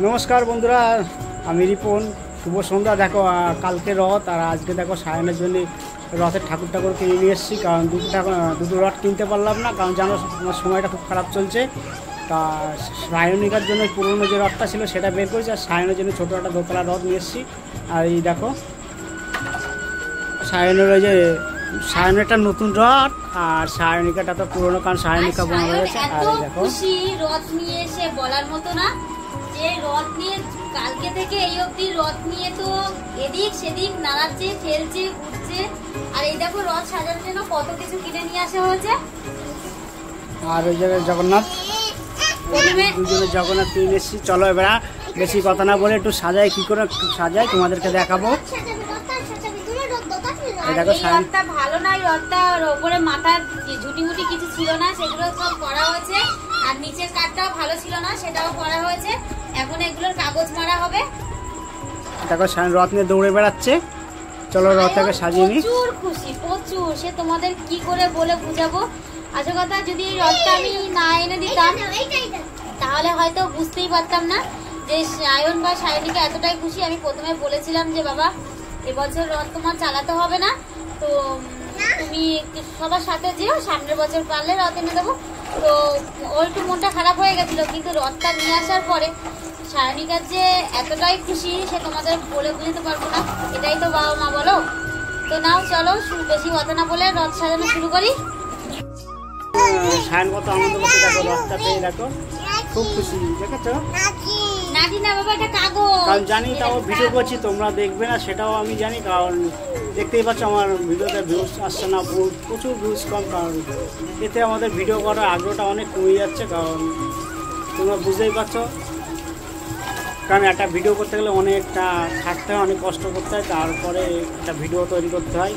নমস্কার বন্ধুরা, আমি রিপন। শুভ সন্ধ্যা। দেখো কালকে রথ আর আজকে দেখো সায়নের জন্য রথের ঠাকুর কিনে নিয়ে এসেছি। কারণ দুটো রথ কিনতে পারলাম না, কারণ জানো আমার সময়টা খুব খারাপ চলছে। তা সায়নিকার জন্য পুরনো যে রথটা ছিল সেটা বের করেছি, আর সায়নের জন্য ছোটো একটা দোতলা রথ নিয়ে এসেছি। আর এই দেখো সায়নের ওই যে সায়নেরটা নতুন রথ আর সায়নিকাটা তো পুরনো, কারণ সায়নিকা বোনা হয়ে গেছে। আর দেখো রথ নিয়ে এসে বলার মতো না যে রথ নিয়ে কালকে থেকে এই অবধি রথ নিয়ে তো এদিক সেদিক নাড়াচ্ছে, খেলছে, ঘুরছে। আর এই দেখো রথ সাজানোর জন্য কত কিছু কিনে নিয়ে আসা হয়েছে। আর ওই জায়গায় জগন্নাথ, দুজনে জগন্নাথ কিনে এসেছি। চলো এবার বেশি কথা না বলে একটু সাজাই, কি করে সাজাই তোমাদেরকে দেখাবো। রথটা ভালো নাই, রথটার ওপরে মাথার ঝুটি মুটি কিছু ছিল না, সেগুলো সব করা হয়েছে। আর নিচের কাঠটাও ভালো ছিল না, সেটাও করা হয়েছে। এখন এগুলোর কাগজ মারা হবে। দেখো রথ নিয়ে দৌড়ে বেড়াচ্ছে। চলো রথটাকে সাজিয়ে নি। প্রচুর খুশি, প্রচুর। সে তোমাদের কি করে বলে বুঝাবো। আসল কথা, যদি এই রথটা আমি না এনে দিতাম তাহলে হয়তো বুঝতেই পারতাম না যে সায়ন বা সায়নিকা এতটাই খুশি। আমি প্রথমে বলেছিলাম যে বাবা এবছর রথ তোমার চালাতে হবে না, তো তুমি সবার সাথে যেও, সামনের বছর পারলে রথ এনে দেবো। তো ওর একটু মনটা খারাপ হয়ে গেছিল, কিন্তু রথটা নিয়ে আসার পরে সায়নিকার যে এতটাই খুশি সে তোমাদের বলে বুঝতে পারবো না। এটাই তো বাবা মা, বলো। তো নাও চলো বেশি কথা না বলে রথ সাজানো শুরু করি। সায়ন কত আনন্দ করছে, দেখো রথটা পেয়ে, দেখো খুব খুশি। দেখেছো নাটি না বাবা, এটা কাগজ। কারণ জানি তাও ভিডিও করছি, তোমরা দেখবে না সেটাও আমি জানি। কারণ দেখতেই পাচ্ছ আমার ভিডিওতে ভিউজ আসছে না, প্রচুর ভিউজ কম। কারণ এতে আমাদের ভিডিও করার আগ্রহটা অনেক কমে যাচ্ছে। কারণ তোমরা বুঝতেই পারছো, কারণ একটা ভিডিও করতে গেলে অনেকটা খাটতে হয়, অনেক কষ্ট করতে হয়, তারপরে একটা ভিডিও তৈরি করতে হয়।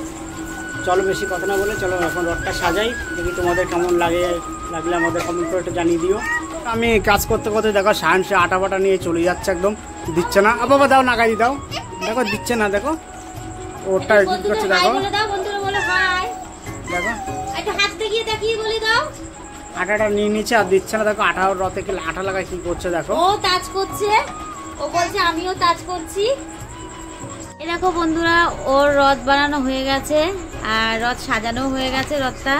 চলো বেশি কথা না বলে চলো এখন রথটা সাজাই। দেখি তোমাদের কেমন লাগলে আমাদের কমেন্ট করে একটু জানিয়ে দিও। আমি কাজ করতে করতে দেখো সায়ন সে আটা বাটা নিয়ে চলে যাচ্ছে, একদম দিচ্ছে না। বাবা দাও, নাগাই দাও, দেখো দিচ্ছে না। দেখো ওটা কি করছে, দেখো দেখো আটাটা নিয়ে নিচ্ছে আর দিচ্ছে না। দেখো আটা রথে কি আটা লাগায় কি করছে, দেখো ও তাজ করছে, ও বলছে আমিও তাজ করছি। এ দেখো বন্ধুরা, ওর রথ বানানো হয়ে গেছে আর রথ সাজানো হয়ে গেছে। রথটা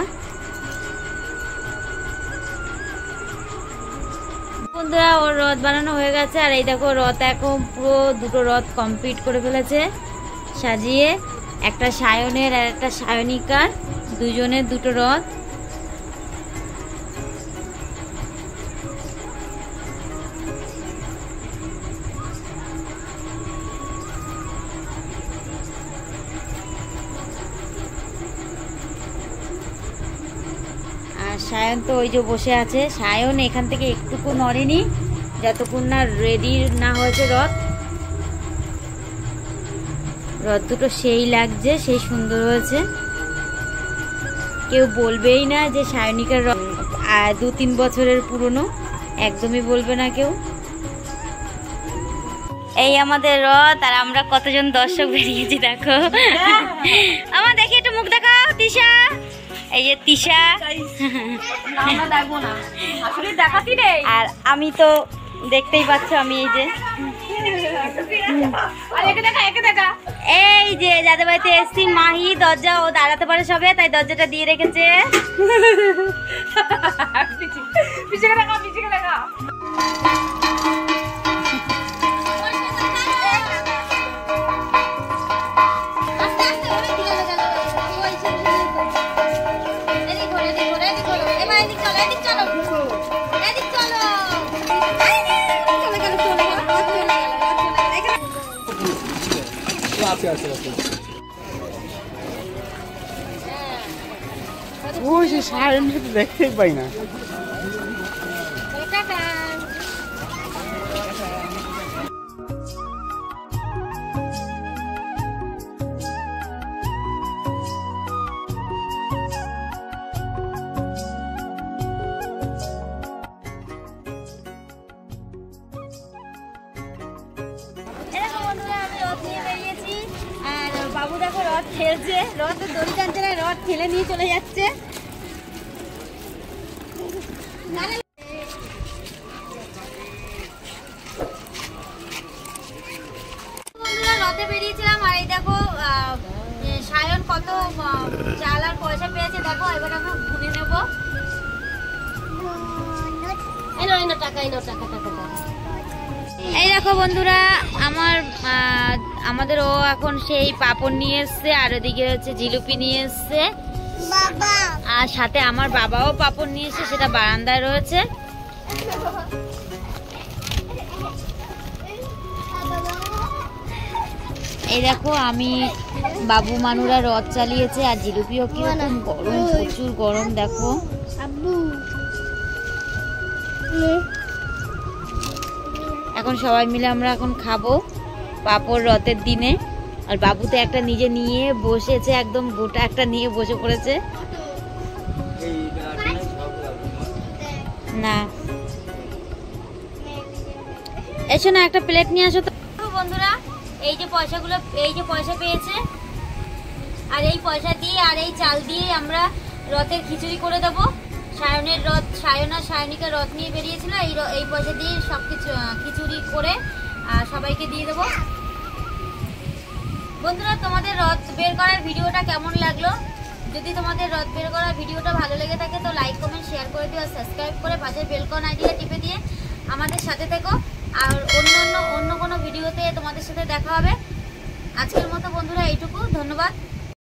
বন্ধুরা ওর রথ বানানো হয়ে গেছে। আর এই দেখো রথ এখন পুরো দুটো রথ কমপ্লিট করে ফেলেছে সাজিয়ে। একটা সায়নের আর একটা সায়নিকার, দুজনের দুটো রথ। সায়ন তো ওই যে বসে আছে। সায়ন এখান থেকে একটুকু নড়েনি যতক্ষণ না রেডি না হয়েছে রথ। রথ দুটো সেই লাগছে, সেই সুন্দর হয়েছে। কেউ বলবেই না যে সায়নিকার রথ 2-3 বছরের পুরনো, একদমই বলবে না কেউ। এই আমাদের রথ আর আমরা কতজন দর্শক বেরিয়েছি দেখো। আমার দেখি একটু মুখ দেখাও তিশা। এই যে তিশা, আর আমি তো দেখতেই পাচ্ছ, আমি এই যে এই যে যাদের বাড়িতে এসছি মাহি, দরজা ও দাঁড়াতে পারে সবে, তাই দরজাটা দিয়ে রেখেছে। ওই সে সায়নকে তো দেখতেই পাই না। বাবু দেখো রথ খেলছে, রথ দড়ি টানছে না, রথ ঠেলে নিয়ে চলে যাচ্ছে। তো চাল আর পয়সা পেয়েছে, দেখো এবার আমরা গুনে নেব। এই দেখো বন্ধুরা, আমাদের ও এখন সেই পাপড় নিয়ে এসছে, আর ওদিকে হচ্ছে জিলিপি নিয়ে এসছে, আর সাথে আমার বাবাও পাপড় নিয়ে এসছে, সেটা বারান্দায় রয়েছে। এই দেখো আমি বাবু মানুরা রথ চালিয়েছে, আর জিলিপিও কিরকম গরম, প্রচুর গরম দেখো। এখন সবাই মিলে আমরা এখন খাবো পাপড় রথের দিনে। আর বাবু তো একটা নিজে নিয়ে বসেছে, একদম গোটা একটা নিয়ে বসে পড়েছে। না এসো না, একটা প্লেট নিয়ে আসো তো। বন্ধুরা এই যে পয়সাগুলো, এই যে পয়সা পেয়েছে, আর এই পয়সা দিয়ে আর এই চাল দিয়ে আমরা রথের খিচুড়ি করে দেবো। সায়নের রথ, সায়ন আর সায়নিকা রথ নিয়ে বেরিয়েছিল, এই পয়সা দিয়ে সব কিছু খিচুড়ি করে সবাইকে দিয়ে দেবো। বন্ধুরা তোমাদের রথ বের করার ভিডিওটা কেমন লাগলো? যদি তোমাদের রথ বের করার ভিডিওটা ভালো লেগে থাকে তো লাইক কমেন্ট শেয়ার করে দিও, আর সাবস্ক্রাইব করে পাশের বেলকন আইডিটা টিপে দিয়ে আমাদের সাথে থেকো। আর অন্য কোনো ভিডিওতে তোমাদের সাথে দেখা হবে। আজকের মতো বন্ধুরা এইটুকু, ধন্যবাদ।